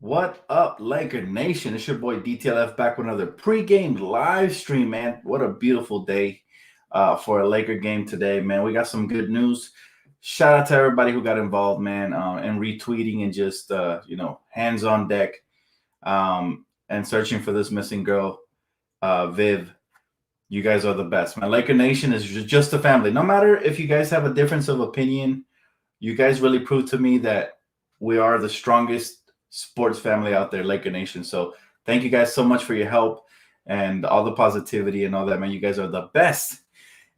What up, Laker Nation? It's your boy DTLF back with another pregame live stream, man. What a beautiful day for a Laker game today, man. We got some good news. Shout out to everybody who got involved, man, and retweeting and just, hands on deck and searching for this missing girl, Viv. You guys are the best, man. Laker Nation is just a family. No matter if you guys have a difference of opinion, you guys really proved to me that we are the strongest sports family out there, Laker Nation. So thank you guys so much for your help and all the positivity and all that, man. You guys are the best.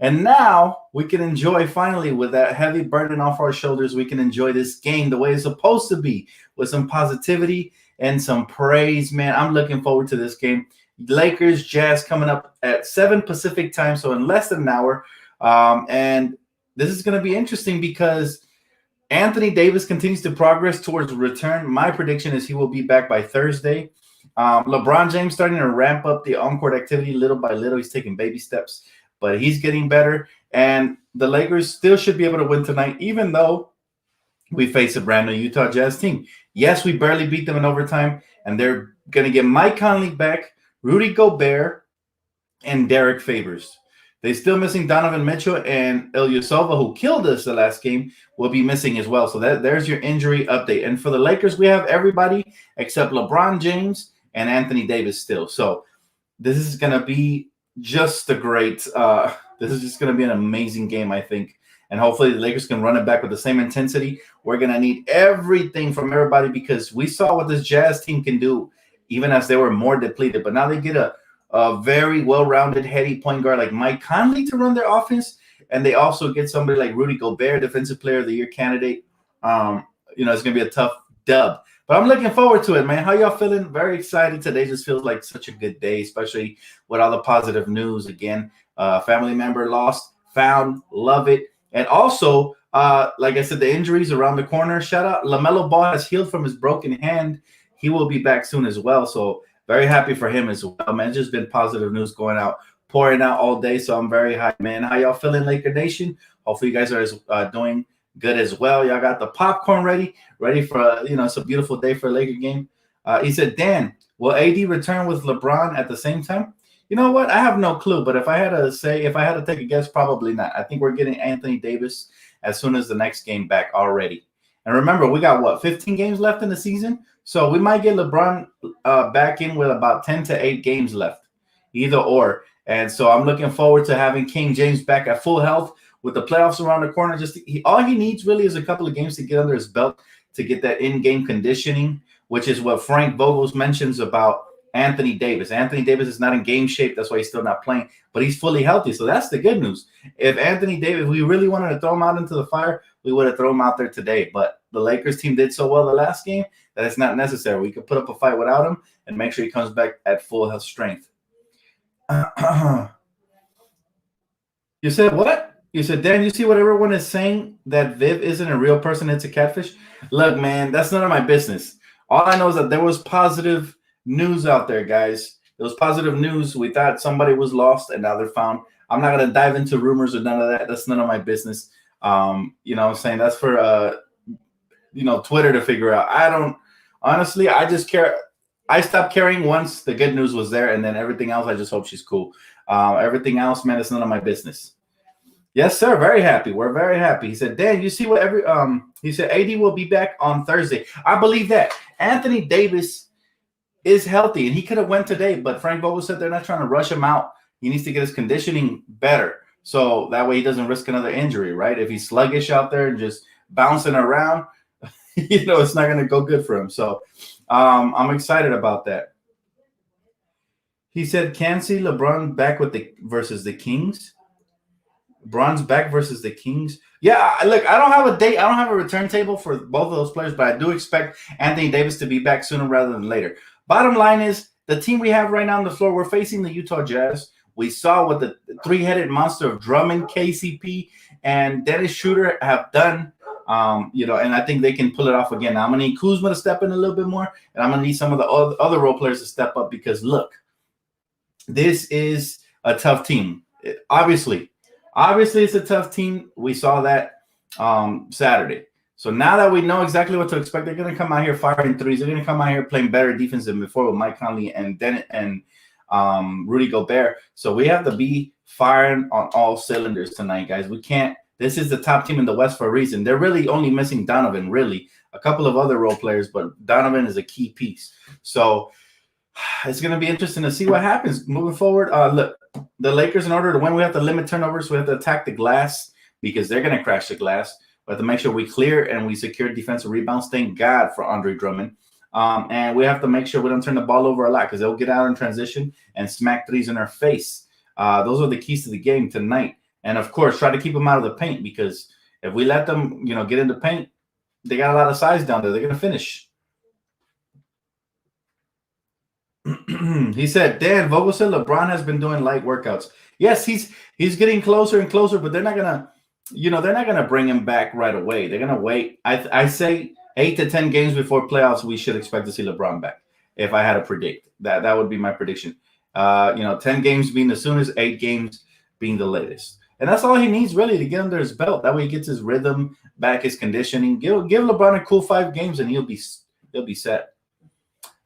And now we can enjoy, finally, with that heavy burden off our shoulders, we can enjoy this game the way it's supposed to be, with some positivity and some praise, man. I'm looking forward to this game. Lakers Jazz coming up at 7 Pacific time, so in less than an hour. And this is going to be interesting because Anthony Davis continues to progress towards return. My prediction is he will be back by Thursday. LeBron James starting to ramp up the on-court activity little by little. He's taking baby steps, but he's getting better. And the Lakers still should be able to win tonight, even though we face a brand new Utah Jazz team. Yes, we barely beat them in overtime, and they're going to get Mike Conley back, Rudy Gobert, and Derek Favors. They're still missing Donovan Mitchell, and Ilyasova, who killed us the last game, will be missing as well. So there's your injury update. And for the Lakers, we have everybody except LeBron James and Anthony Davis still. So this is going to be just a great this is just going to be an amazing game, I think. And hopefully the Lakers can run it back with the same intensity. We're going to need everything from everybody because we saw what this Jazz team can do, even as they were more depleted. But now they get a very well-rounded, heady point guard like Mike Conley to run their offense, and they also get somebody like Rudy Gobert, Defensive Player of the Year candidate. It's going to be a tough dub. But I'm looking forward to it, man. How y'all feeling? Very excited. Today just feels like such a good day, especially with all the positive news. Again, family member lost, found, love it. And also, like I said, the injuries around the corner. Shout out, LaMelo Ball has healed from his broken hand. He will be back soon as well. So very happy for him as well, man. It's just been positive news going out, pouring out all day. So I'm very hyped, man. How y'all feeling, Laker Nation? Hopefully you guys are doing good as well. Y'all got the popcorn ready for, it's a beautiful day for a Laker game. He said, Dan, will AD return with LeBron at the same time? You know what? I have no clue. But if I had to take a guess, probably not. I think we're getting Anthony Davis as soon as the next game back already. And remember, we got 15 games left in the season? So we might get LeBron back in with about 10 to 8 games left, either or. And so I'm looking forward to having King James back at full health with the playoffs around the corner. All he needs really is a couple of games to get under his belt to get that in-game conditioning, which is what Frank Vogels mentions about Anthony Davis. Anthony Davis is not in game shape. That's why he's still not playing, but he's fully healthy. So that's the good news. If Anthony Davis, we really wanted to throw him out into the fire, we would have thrown him out there today. But the Lakers team did so well the last game that it's not necessary. We could put up a fight without him and make sure he comes back at full health strength. You said what? You said, Dan, you see what everyone is saying, that Viv isn't a real person, it's a catfish? Look, man, that's none of my business. All I know is that there was positive news out there, guys. There was positive news. We thought somebody was lost, and now they're found. I'm not going to dive into rumors or none of that. That's none of my business. What I'm saying? That's for, Twitter to figure out. Honestly, I just care. I stopped caring once the good news was there, and then everything else, I just hope she's cool. Everything else, man, it's none of my business. Yes, sir. Very happy. We're very happy. He said, Dan, you see what he said, AD will be back on Thursday. I believe that. Anthony Davis is healthy, and he could have went today, but Frank Vogel said they're not trying to rush him out. He needs to get his conditioning better, so that way he doesn't risk another injury, right? If he's sluggish out there and just bouncing around, it's not going to go good for him. So I'm excited about that. He said, can't see LeBron back versus the Kings. LeBron's back versus the Kings. Yeah, look, I don't have a date. I don't have a return table for both of those players, but I do expect Anthony Davis to be back sooner rather than later. Bottom line is, the team we have right now on the floor, we're facing the Utah Jazz. We saw what the three-headed monster of Drummond, KCP, and Dennis Schroeder have done. And I think they can pull it off again. Now, I'm going to need Kuzma to step in a little bit more, and I'm going to need some of the other role players to step up because, look, this is a tough team. Obviously, it's a tough team. We saw that Saturday. So now that we know exactly what to expect, they're going to come out here firing threes. They're going to come out here playing better defense than before with Mike Conley and Rudy Gobert. So we have to be firing on all cylinders tonight, guys. We can't. This is the top team in the West for a reason. They're really only missing Donovan, really. A couple of other role players, but Donovan is a key piece. So it's going to be interesting to see what happens moving forward. Look, the Lakers, in order to win, we have to limit turnovers. We have to attack the glass because they're going to crash the glass. We have to make sure we clear and we secure defensive rebounds. Thank God for Andre Drummond. And we have to make sure we don't turn the ball over a lot because they'll get out in transition and smack threes in our face. Those are the keys to the game tonight. And, of course, try to keep them out of the paint because if we let them, get into paint, they got a lot of size down there. They're going to finish. He said, Dan, Vogel said LeBron has been doing light workouts. Yes, he's getting closer and closer, but they're not going to, they're not going to bring him back right away. They're going to wait. I say 8 to 10 games before playoffs, we should expect to see LeBron back. If I had to predict, that would be my prediction. 10 games being the soonest, 8 games being the latest. And that's all he needs really to get under his belt. That way he gets his rhythm back, his conditioning. Give LeBron a cool 5 games and he'll be set.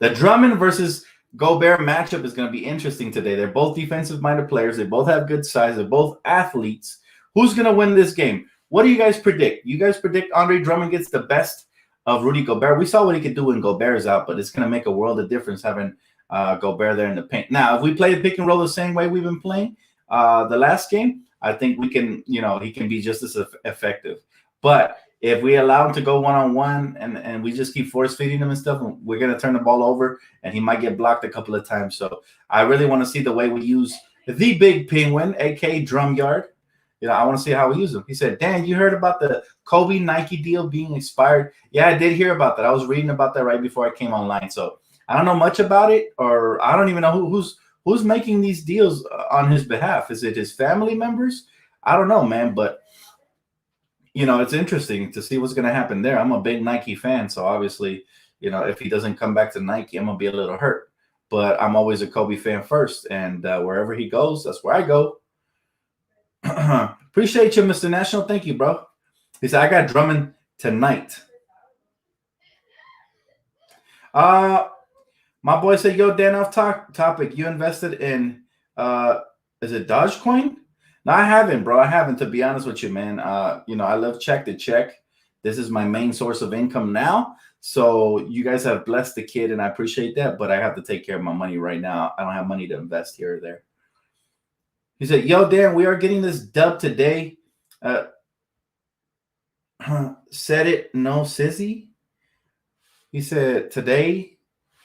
The Drummond versus Gobert matchup is going to be interesting today. They're both defensive-minded players. They both have good size. They're both athletes. Who's going to win this game? What do you guys predict? You guys predict Andre Drummond gets the best of Rudy Gobert? We saw what he could do when Gobert is out, but it's going to make a world of difference having Gobert there in the paint. Now, if we play the pick and roll the same way we've been playing the last game, I think we can, he can be just as effective. But if we allow him to go one-on-one and we just keep force-feeding him and stuff, we're going to turn the ball over, and he might get blocked a couple of times. So I really want to see the way we use the big penguin, a.k.a. Drum Yard. I want to see how we use him. He said, Dan, you heard about the Kobe Nike deal being expired? Yeah, I did hear about that. I was reading about that right before I came online. So I don't know much about it, or I don't even know who's making these deals on his behalf. Is it his family members? I don't know, man, but it's interesting to see what's going to happen there. I'm a big Nike fan, so obviously, if he doesn't come back to Nike, I'm going to be a little hurt. But I'm always a Kobe fan first, and wherever he goes, that's where I go. Appreciate you, Mr. National. Thank you, bro. He said, I got Drummond tonight. My boy said, yo, Dan, off topic. You invested in, is it Dogecoin? No, I haven't, bro. I haven't, to be honest with you, man. I love check to check. This is my main source of income now. So you guys have blessed the kid, and I appreciate that. But I have to take care of my money right now. I don't have money to invest here or there. He said, yo, Dan, we are getting this dub today. Said it, no sizzy. He said, today,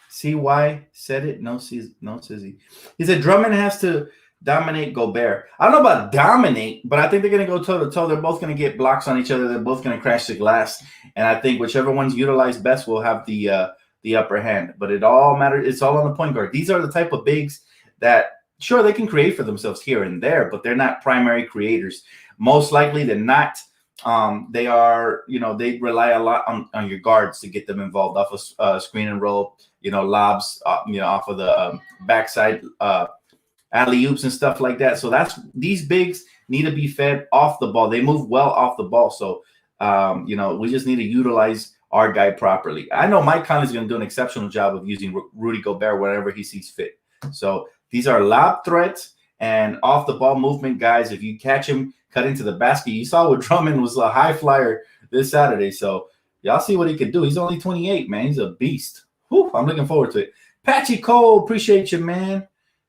CY said it, no sizzy. He said, Drummond has to dominate Gobert. I don't know about dominate, but I think they're going to go toe-to-toe. They're both going to get blocks on each other. They're both going to crash the glass. And I think whichever one's utilized best will have the upper hand. But it all matters. It's all on the point guard. These are the type of bigs that, sure, they can create for themselves here and there, but they're not primary creators. Most likely they're not. They are, they rely a lot on your guards to get them involved off of screen and roll, lobs, off of the backside, alley-oops and stuff like that. So these bigs need to be fed off the ball. They move well off the ball. So, we just need to utilize our guy properly. I know Mike Conley's going to do an exceptional job of using Rudy Gobert whenever he sees fit. So these are lob threats and off the ball movement guys. If you catch him cut into the basket, you saw what Drummond was a high flyer this Saturday. So y'all see what he can do. He's only 28, man. He's a beast. Whew, I'm looking forward to it. Patchy Cole, appreciate you, man.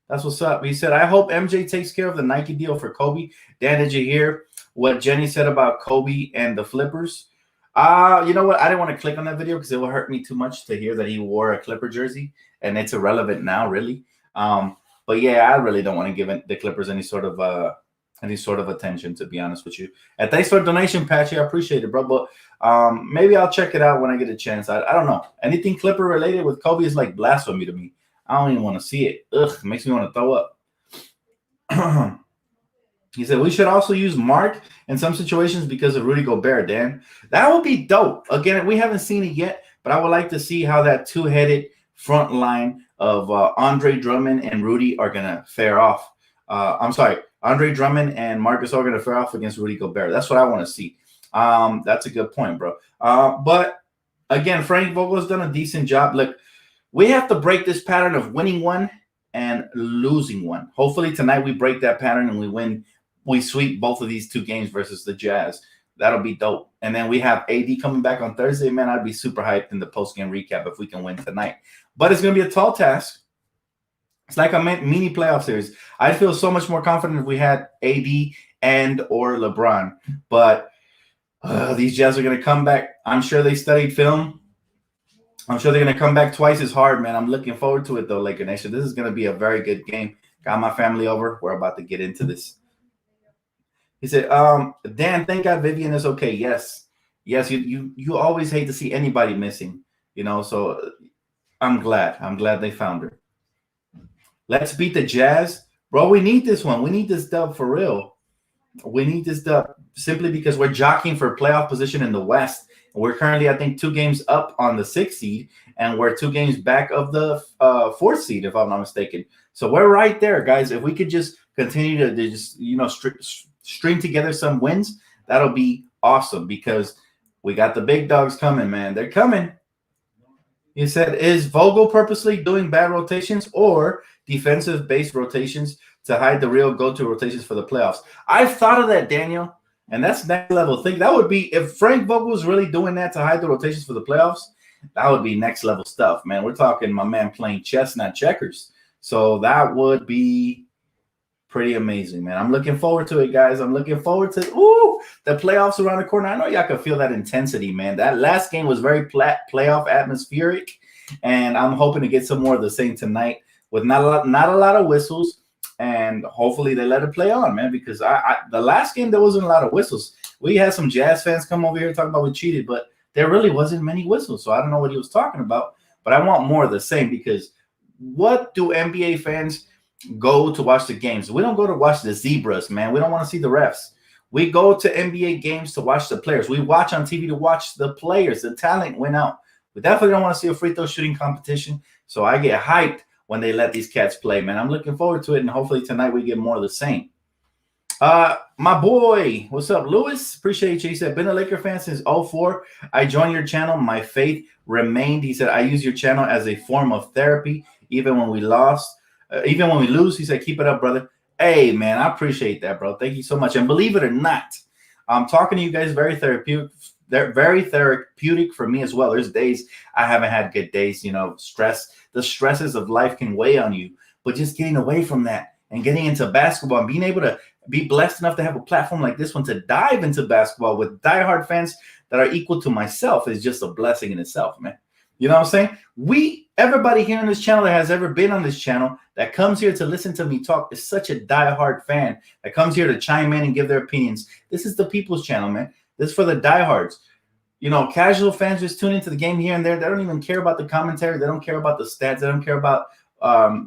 That's what's up. He said, I hope MJ takes care of the Nike deal for Kobe. Dan, did you hear what Jenny said about Kobe and the flippers? You know what? I didn't want to click on that video because it will hurt me too much to hear that he wore a Clipper jersey, and it's irrelevant now, really. But yeah, I really don't want to give the Clippers any sort of attention, to be honest with you. And thanks for the donation, Patchy. I appreciate it, bro. But maybe I'll check it out when I get a chance. I don't know. Anything Clipper related with Kobe is like blasphemy to me. I don't even want to see it. Ugh, it makes me want to throw up. He said, we should also use Mark in some situations because of Rudy Gobert, Dan. That would be dope. Again, we haven't seen it yet, but I would like to see how that two-headed front line of Andre Drummond and Rudy are going to fare off. I'm sorry, Andre Drummond and Marcus are going to fare off against Rudy Gobert. That's what I want to see. That's a good point, bro. But again, Frank Vogel's done a decent job. Look, we have to break this pattern of winning one and losing one. Hopefully tonight we break that pattern and we win. We sweep both of these 2 games versus the Jazz. That'll be dope. And then we have AD coming back on Thursday. Man, I'd be super hyped in the post-game recap if we can win tonight. But it's going to be a tall task. It's like a mini playoff series. I feel so much more confident if we had AD and or LeBron. But these Jazz are going to come back. I'm sure they studied film. I'm sure they're going to come back twice as hard, man. I'm looking forward to it, though, Laker Nation. This is going to be a very good game. Got my family over. We're about to get into this. He said, Dan, thank God Vivian is okay. Yes. Yes, you always hate to see anybody missing, so I'm glad. I'm glad they found her. Let's beat the Jazz. Bro, we need this one. We need this dub for real. We need this dub simply because we're jockeying for playoff position in the West. We're currently, I think, 2 games up on the 6th seed, and we're 2 games back of the 4th seed, if I'm not mistaken. So we're right there, guys. If we could just continue to just, string together some wins, that'll be awesome because we got the big dogs coming, man. They're coming. He said, is Vogel purposely doing bad rotations or defensive-based rotations to hide the real go-to rotations for the playoffs? I've thought of that, Daniel. And that's next level thing. That would be if Frank Vogel was really doing that to hide the rotations for the playoffs. That would be next level stuff, man. We're talking my man playing chess, not checkers. So that would be pretty amazing, man. I'm looking forward to it, guys. I'm looking forward to the playoffs around the corner. I know y'all can feel that intensity, man. That last game was very playoff atmospheric, and I'm hoping to get some more of the same tonight with not a lot of whistles. And hopefully they let it play on, man, because the last game there wasn't a lot of whistles. We had some Jazz fans come over here talking about we cheated, but there really wasn't many whistles. So I don't know what he was talking about, but I want more of the same because what do NBA fans go to watch the games? We don't go to watch the zebras, man. We don't want to see the refs. We go to NBA games to watch the players. We watch on TV to watch the players. The talent went out. We definitely don't want to see a free throw shooting competition. So I get hyped when they let these cats play, man. I'm looking forward to it, and hopefully tonight we get more of the same. My boy, what's up, Lewis? Appreciate you. He said, been a Laker fan since 04. I joined your channel. My faith remained. He said, I use your channel as a form of therapy, even when we lose. He said, keep it up, brother. Hey, man, I appreciate that, bro. Thank you so much. And believe it or not, I'm talking to you guys very therapeutic. They're very therapeutic for me as well. There's days I haven't had good days, the stresses of life can weigh on you, but just getting away from that and getting into basketball and being able to be blessed enough to have a platform like this one to dive into basketball with diehard fans that are equal to myself is just a blessing in itself, man. You know what I'm saying? Everybody here on this channel that has ever been on this channel that comes here to listen to me talk is such a diehard fan that comes here to chime in and give their opinions. This is the people's channel, man. This is for the diehards. Casual fans just tune into the game here and there. They don't even care about the commentary. They don't care about the stats. They don't care about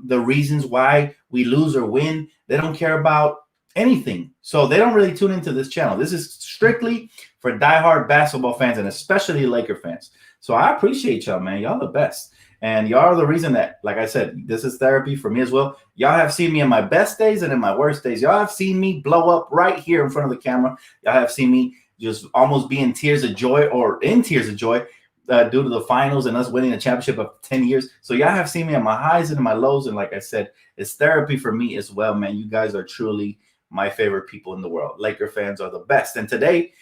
the reasons why we lose or win. They don't care about anything. So they don't really tune into this channel. This is strictly for diehard basketball fans and especially Laker fans. So I appreciate y'all, man. Y'all the best. And y'all are the reason that, like I said, this is therapy for me as well. Y'all have seen me in my best days and in my worst days. Y'all have seen me blow up right here in front of the camera. Y'all have seen me just almost be in tears of joy due to the finals and us winning the championship of 10 years. So y'all have seen me at my highs and my lows. And like I said, it's therapy for me as well, man. You guys are truly my favorite people in the world. Laker fans are the best. And today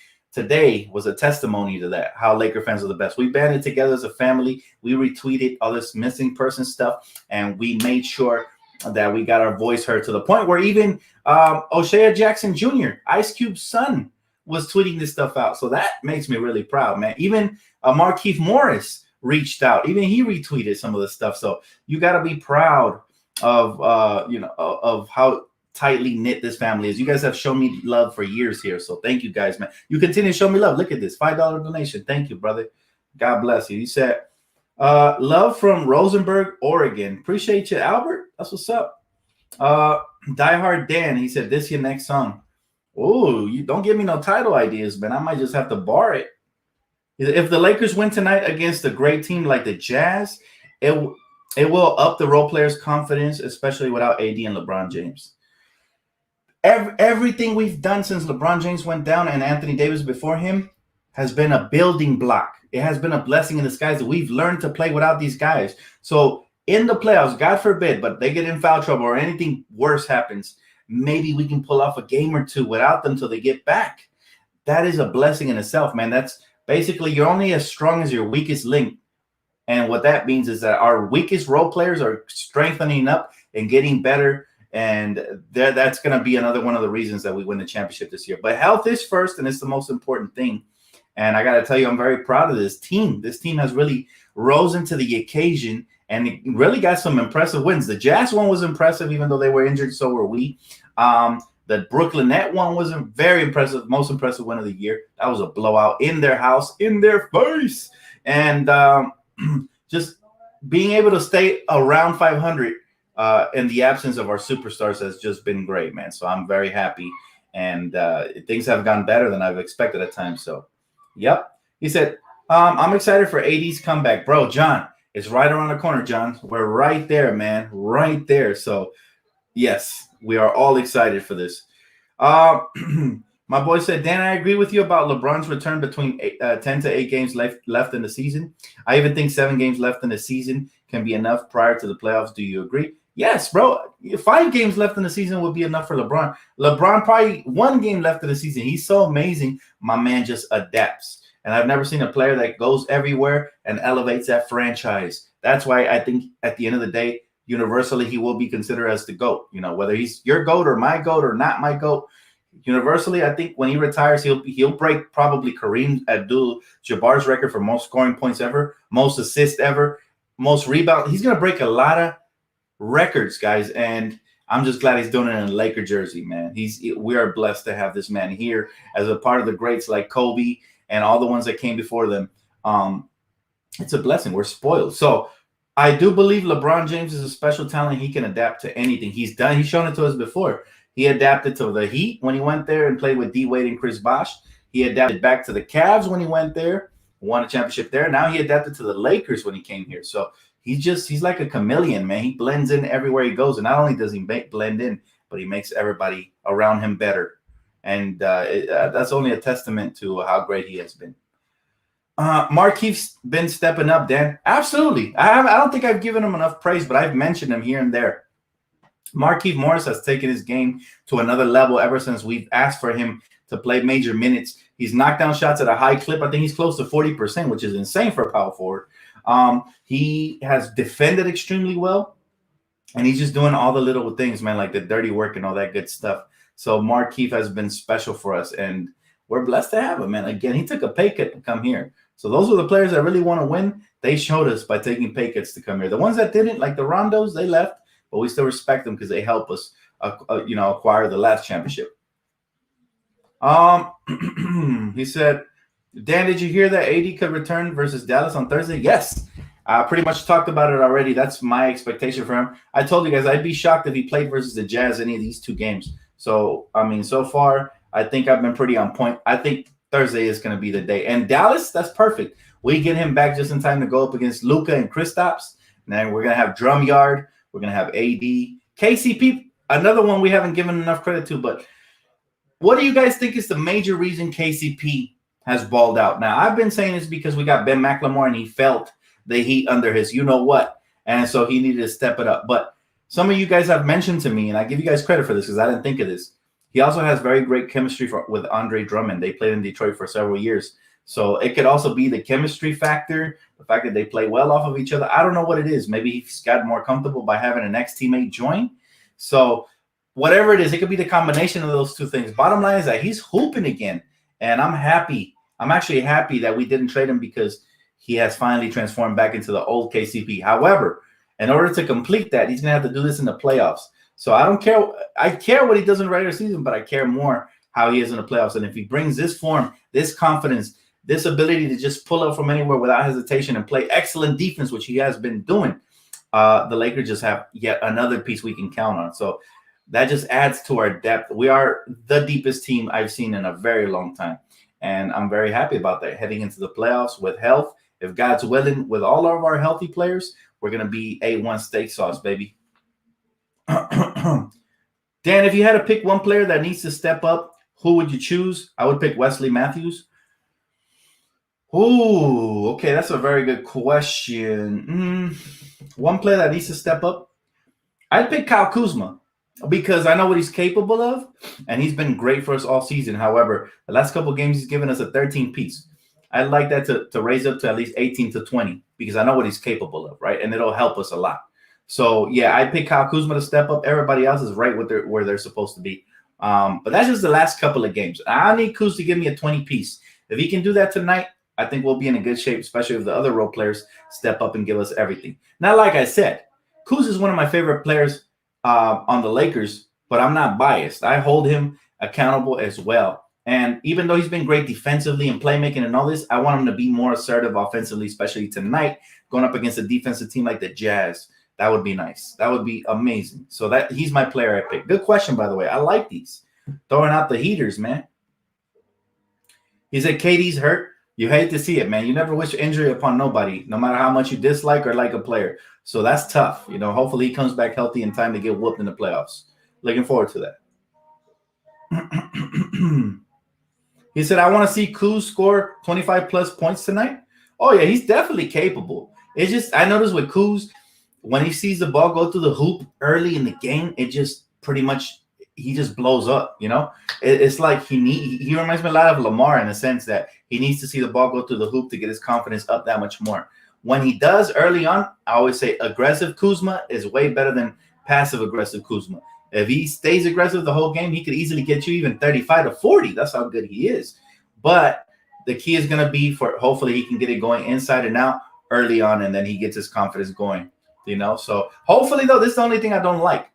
was a testimony to that, how Laker fans are the best. We banded together as a family. We retweeted all this missing person stuff, and we made sure that we got our voice heard to the point where even O'Shea Jackson Jr., Ice Cube's son, was tweeting this stuff out. So that makes me really proud, man. Even Markieff Morris reached out. Even he retweeted some of the stuff. So you got to be proud of, of how tightly knit this family is. You guys have shown me love for years here. So thank you guys, man. You continue to show me love. Look at this $5 donation. Thank you, brother. God bless you. He said, love from Rosenberg, Oregon. Appreciate you, Albert. That's what's up. Diehard Dan. He said, this your next song. Oh, you don't give me no title ideas, man. I might just have to bar it. If the Lakers win tonight against a great team like the Jazz, it will up the role players' confidence, especially without AD and LeBron James. Everything we've done since LeBron James went down and Anthony Davis before him has been a building block. It has been a blessing in disguise that we've learned to play without these guys. So in the playoffs, God forbid, but they get in foul trouble or anything worse happens, maybe we can pull off a game or two without them till they get back. That is a blessing in itself, man. That's basically, you're only as strong as your weakest link. And what that means is that our weakest role players are strengthening up and getting better. And that's going to be another one of the reasons that we win the championship this year. But health is first, and it's the most important thing. And I got to tell you, I'm very proud of this team. This team has really risen to the occasion and it really got some impressive wins. The Jazz one was impressive, even though they were injured. So were we. The Brooklyn Net one was a very impressive, most impressive win of the year. That was a blowout in their house, in their face. And just being able to stay around 500 in the absence of our superstars has just been great, man. So I'm very happy. And things have gone better than I've expected at times. So, yep. He said, I'm excited for AD's comeback. Bro, John, it's right around the corner, John. We're right there, man. Right there. So, yes, we are all excited for this. My boy said, Dan, I agree with you about LeBron's return between 10 to 8 games left in the season. I even think 7 games left in the season can be enough prior to the playoffs. Do you agree? Yes, bro. 5 games left in the season would be enough for LeBron. LeBron probably 1 game left in the season. He's so amazing. My man just adapts. And I've never seen a player that goes everywhere and elevates that franchise. That's why I think at the end of the day, universally, he will be considered as the GOAT. You know, whether he's your GOAT or my GOAT or not my GOAT, universally, I think when he retires, he'll break probably Kareem Abdul-Jabbar's record for most scoring points ever, most assists ever, most rebounds. He's going to break a lot of records, guys, and I'm just glad he's doing it in a Laker jersey, man. We are blessed to have this man here as a part of the greats like Kobe and all the ones that came before them. It's a blessing. We're spoiled. So I do believe LeBron James is a special talent. He can adapt to anything. He's shown it to us before. He adapted to the Heat when he went there and played with D Wade and Chris Bosh. He adapted back to the Cavs when he went there, won a championship there. Now he adapted to the Lakers when he came here. So he's like a chameleon, man. He blends in everywhere he goes. And not only does he blend in, but he makes everybody around him better. And that's only a testament to how great he has been. Markeith's been stepping up, Dan. Absolutely. I don't think I've given him enough praise, but I've mentioned him here and there. Markieff Morris has taken his game to another level ever since we've asked for him to play major minutes. He's knocked down shots at a high clip. I think he's close to 40%, which is insane for a power forward. He has defended extremely well, and he's just doing all the little things, man, like the dirty work and all that good stuff. So Markieff has been special for us, and we're blessed to have him, man. Again, he took a pay cut to come here. So those are the players that really want to win. They showed us by taking pay cuts to come here. The ones that didn't, like the Rondos, they left. But we still respect them because they help us, acquire the last championship. He said, Dan, did you hear that AD could return versus Dallas on Thursday? Yes. I pretty much talked about it already. That's my expectation for him. I told you guys I'd be shocked if he played versus the Jazz any of these 2 games. So, I mean, so far, I think I've been pretty on point. I think Thursday is going to be the day. And Dallas, that's perfect. We get him back just in time to go up against Luka and Kristaps. And then we're going to have Drum Yard. We're going to have AD. KCP, another one we haven't given enough credit to. But what do you guys think is the major reason KCP has balled out? Now, I've been saying this because we got Ben McLemore, and he felt the heat under his you-know-what. And so he needed to step it up. But some of you guys have mentioned to me, and I give you guys credit for this because I didn't think of this. He also has very great chemistry with Andre Drummond. They played in Detroit for several years. So it could also be the chemistry factor, the fact that they play well off of each other. I don't know what it is. Maybe he's got more comfortable by having an ex-teammate join. So whatever it is, it could be the combination of those 2 things. Bottom line is that he's hooping again, and I'm happy. I'm actually happy that we didn't trade him because he has finally transformed back into the old KCP. However, in order to complete that, he's going to have to do this in the playoffs. So I don't care. I care what he does in the regular season, but I care more how he is in the playoffs. And if he brings this form, this confidence, this ability to just pull up from anywhere without hesitation and play excellent defense, which he has been doing, the Lakers just have yet another piece we can count on. So that just adds to our depth. We are the deepest team I've seen in a very long time. And I'm very happy about that. Heading into the playoffs with health, if God's willing, with all of our healthy players, we're going to be A1 steak sauce, baby. Dan, if you had to pick one player that needs to step up, who would you choose? I would pick Wesley Matthews. Ooh, okay, that's a very good question. One player that needs to step up, I'd pick Kyle Kuzma because I know what he's capable of, and he's been great for us all season. However, the last couple of games he's given us a 13 piece. I'd like that to raise up to at least 18 to 20 because I know what he's capable of, right? And it'll help us a lot. So yeah, I pick Kyle Kuzma to step up. Everybody else is right where they're supposed to be. But that's just the last couple of games. I need Kuz to give me a 20 piece. If he can do that tonight, I think we'll be in a good shape, especially if the other role players step up and give us everything. Now, like I said, Kuz is one of my favorite players on the Lakers, but I'm not biased. I hold him accountable as well. And even though he's been great defensively and playmaking and all this, I want him to be more assertive offensively, especially tonight, going up against a defensive team like the Jazz. That would be nice. That would be amazing. So that he's my player I picked. Good question, by the way. I like these. Throwing out the heaters, man. He said KD's hurt. You hate to see it, man. You never wish injury upon nobody, no matter how much you dislike or like a player. So that's tough. You know, hopefully he comes back healthy in time to get whooped in the playoffs. Looking forward to that. He said, I want to see Kuz score 25 plus points tonight. Oh, yeah, he's definitely capable. It's just, I noticed with Kuz, when he sees the ball go through the hoop early in the game, it just pretty much, he just blows up, you know? It's like he reminds me a lot of Lamar in the sense that he needs to see the ball go through the hoop to get his confidence up that much more. When he does early on, I always say aggressive Kuzma is way better than passive aggressive Kuzma. If he stays aggressive the whole game, he could easily get you even 35 to 40. That's how good he is. But the key is going to be for hopefully he can get it going inside and out early on, and then he gets his confidence going, you know? So hopefully, though, this is the only thing I don't like.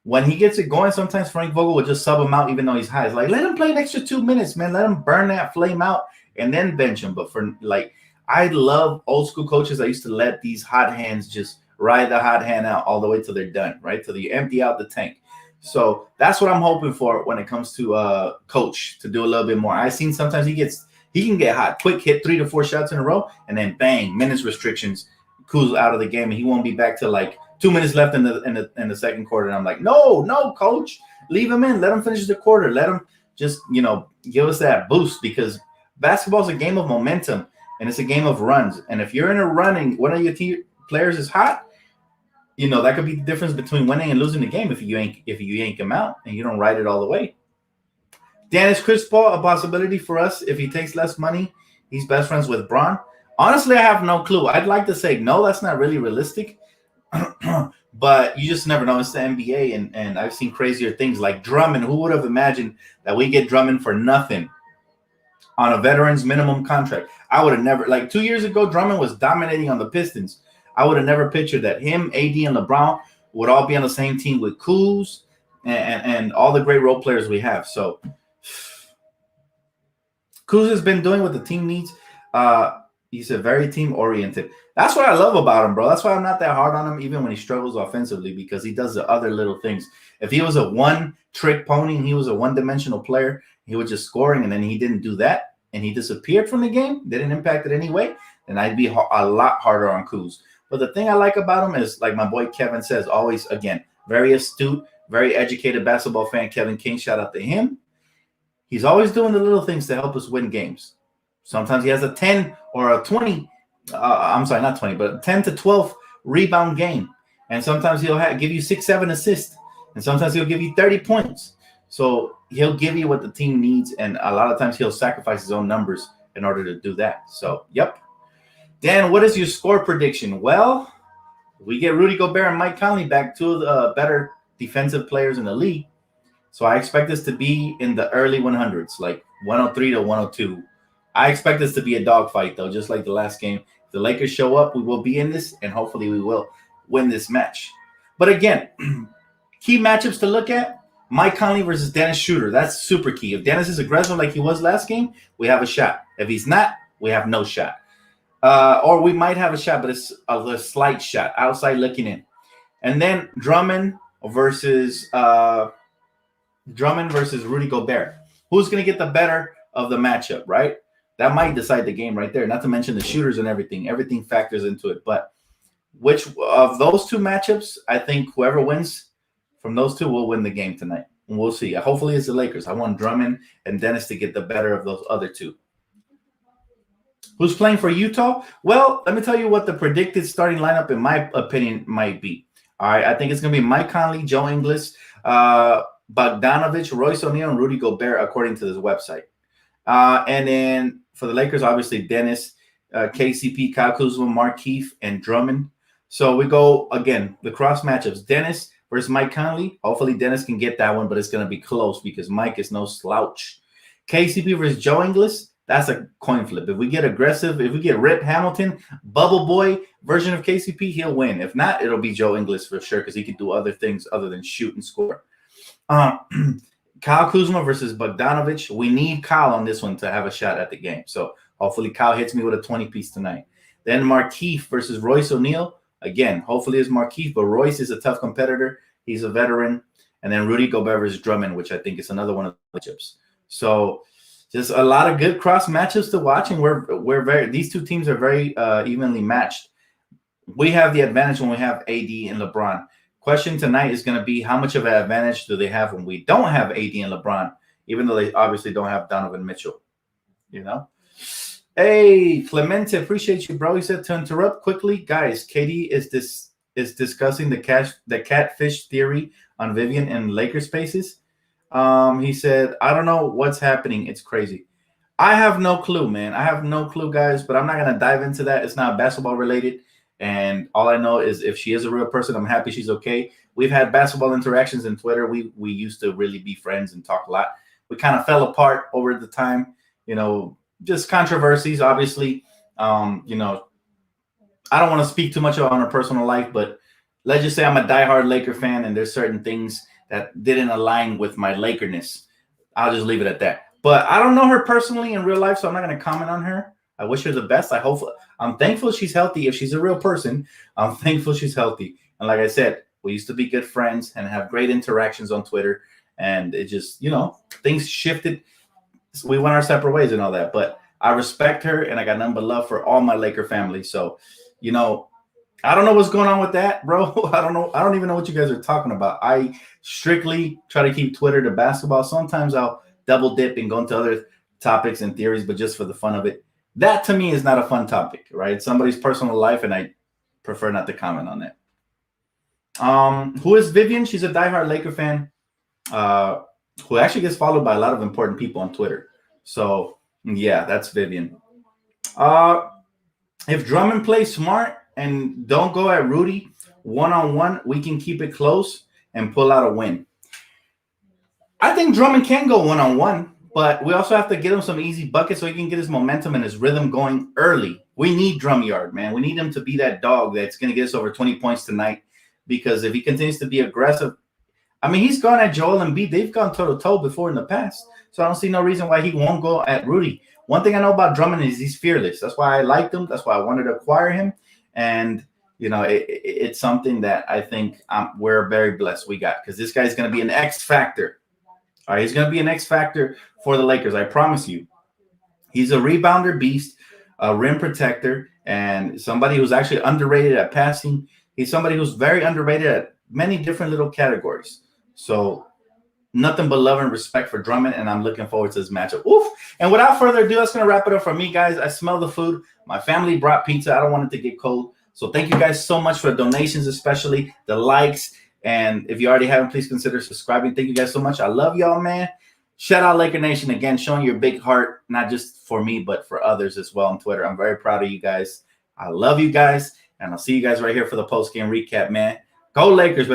When he gets it going, sometimes Frank Vogel will just sub him out even though he's high. It's like, let him play an extra 2 minutes, man. Let him burn that flame out and then bench him. But for like, I love old school coaches. I used to let these hot hands just ride the hot hand out all the way till they're done, right? Till you empty out the tank. So that's what I'm hoping for when it comes to coach to do a little bit more. I've seen sometimes he can get hot, quick hit 3 to 4 shots in a row, and then bang, minutes restrictions, Kuz out of the game, and he won't be back till like 2 minutes left in the second quarter. And I'm like, no, coach, leave him in, let him finish the quarter, let him just give us that boost because basketball is a game of momentum and it's a game of runs. And if you're in a running, one of your team players is hot. That could be the difference between winning and losing the game if you yank him out and you don't ride it all the way. Dan, is Chris Paul a possibility for us if he takes less money? He's best friends with Bron. Honestly, I have no clue. I'd like to say no, that's not really realistic. But you just never know. It's the NBA, and I've seen crazier things like Drummond. Who would have imagined that we get Drummond for nothing on a veteran's minimum contract? I would have never. Like 2 years ago, Drummond was dominating on the Pistons. I would have never pictured that him, AD, and LeBron would all be on the same team with Kuz and all the great role players we have. So Kuz has been doing what the team needs. He's a very team-oriented. That's what I love about him, bro. That's why I'm not that hard on him, even when he struggles offensively, because he does the other little things. If he was a one-trick pony and he was a one-dimensional player, he was just scoring, and then he didn't do that, and he disappeared from the game, didn't impact it anyway, then I'd be a lot harder on Kuz. But the thing I like about him is, like my boy Kevin says, always, again, very astute, very educated basketball fan, Kevin King. Shout out to him. He's always doing the little things to help us win games. Sometimes he has a 10 or a 20. I'm sorry, not 20, but 10 to 12 rebound game. And sometimes he'll give you 6-7 assists. And sometimes he'll give you 30 points. So he'll give you what the team needs. And a lot of times he'll sacrifice his own numbers in order to do that. So, yep. Dan, what is your score prediction? Well, we get Rudy Gobert and Mike Conley back, two of the better defensive players in the league. So I expect this to be in the early 100s, like 103 to 102. I expect this to be a dogfight, though, just like the last game. If the Lakers show up, we will be in this, and hopefully we will win this match. But again, key matchups to look at, Mike Conley versus Dennis Schroeder. That's super key. If Dennis is aggressive like he was last game, we have a shot. If he's not, we have no shot. Or we might have a shot, but it's a slight shot, outside looking in. And then Drummond versus Rudy Gobert. Who's going to get the better of the matchup, right? That might decide the game right there, not to mention the shooters and everything. Everything factors into it. But which of those two matchups, I think whoever wins from those two will win the game tonight. And we'll see. Hopefully it's the Lakers. I want Drummond and Dennis to get the better of those other two. Who's playing for Utah? Well, let me tell you what the predicted starting lineup, in my opinion, might be. All right, I think it's going to be Mike Conley, Joe Ingles, Bogdanovich, Royce O'Neal, and Rudy Gobert, according to this website. And then for the Lakers, obviously Dennis, KCP, Kyle Kuzma, Markieff, and Drummond. So we go again, the cross matchups: Dennis versus Mike Conley. Hopefully Dennis can get that one, but it's going to be close because Mike is no slouch. KCP versus Joe Ingles. That's a coin flip. If we get aggressive, if we get Rip Hamilton, Bubble Boy version of KCP, he'll win. If not, it'll be Joe Ingles for sure because he can do other things other than shoot and score. Kyle Kuzma versus Bogdanovich. We need Kyle on this one to have a shot at the game. So hopefully Kyle hits me with a 20-piece tonight. Then Markieff versus Royce O'Neal. Again, hopefully it's Markieff, but Royce is a tough competitor. He's a veteran. And then Rudy Gobert versus Drummond, which I think is another one of the matchups. So just a lot of good cross matchups to watch, and these two teams are very evenly matched. We have the advantage when we have AD and LeBron. Question tonight is going to be how much of an advantage do they have when we don't have AD and LeBron, even though they obviously don't have Donovan Mitchell. You know? Hey, Clemente, appreciate you, bro. He said to interrupt quickly, guys. KD is discussing the catfish theory on Vivian and Lakers Spaces. He said, I don't know what's happening. It's crazy. I have no clue, man. I have no clue, guys, but I'm not going to dive into that. It's not basketball related. And all I know is if she is a real person, I'm happy she's okay. We've had basketball interactions in Twitter. We used to really be friends and talk a lot. We kind of fell apart over the time, just controversies, obviously. I don't want to speak too much on her personal life, but let's just say I'm a diehard Laker fan, and there's certain things that didn't align with my Lakerness. I'll just leave it at that. But I don't know her personally in real life, so I'm not going to comment on her. I wish her the best. I'm thankful she's healthy. If she's a real person, I'm thankful she's healthy. And like I said, we used to be good friends and have great interactions on Twitter. And it just, things shifted. We went our separate ways and all that. But I respect her, and I got nothing but love for all my Laker family. So, I don't know what's going on with that, bro. I don't know. I don't even know what you guys are talking about. I strictly try to keep Twitter to basketball. Sometimes I'll double dip and go into other topics and theories, but just for the fun of it. That to me is not a fun topic, right? It's somebody's personal life, and I prefer not to comment on that. Who is Vivian? She's a diehard Laker fan who actually gets followed by a lot of important people on Twitter. So, yeah, that's Vivian. If Drummond plays smart and don't go at Rudy one-on-one, we can keep it close and pull out a win. I think Drummond can go one-on-one, but we also have to get him some easy buckets so he can get his momentum and his rhythm going early. We need Drumyard, man. We need him to be that dog that's going to get us over 20 points tonight, because if he continues to be aggressive, he's gone at Joel Embiid. They've gone toe-to-toe before in the past, so I don't see no reason why he won't go at Rudy. One thing I know about Drummond is he's fearless. That's why I liked him. That's why I wanted to acquire him. And, it's something that I think we're very blessed we got, because this guy's going to be an X factor. All right, he's going to be an X factor for the Lakers. I promise you. He's a rebounder beast, a rim protector, and somebody who's actually underrated at passing. He's somebody who's very underrated at many different little categories. So nothing but love and respect for Drummond, and I'm looking forward to this matchup. Oof. And without further ado, that's going to wrap it up for me, guys. I smell the food. My family brought pizza. I don't want it to get cold. So thank you guys so much for the donations, especially the likes. And if you already haven't, please consider subscribing. Thank you guys so much. I love y'all, man. Shout out Laker Nation again, showing your big heart, not just for me, but for others as well on Twitter. I'm very proud of you guys. I love you guys. And I'll see you guys right here for the post-game recap, man. Go Lakers, baby.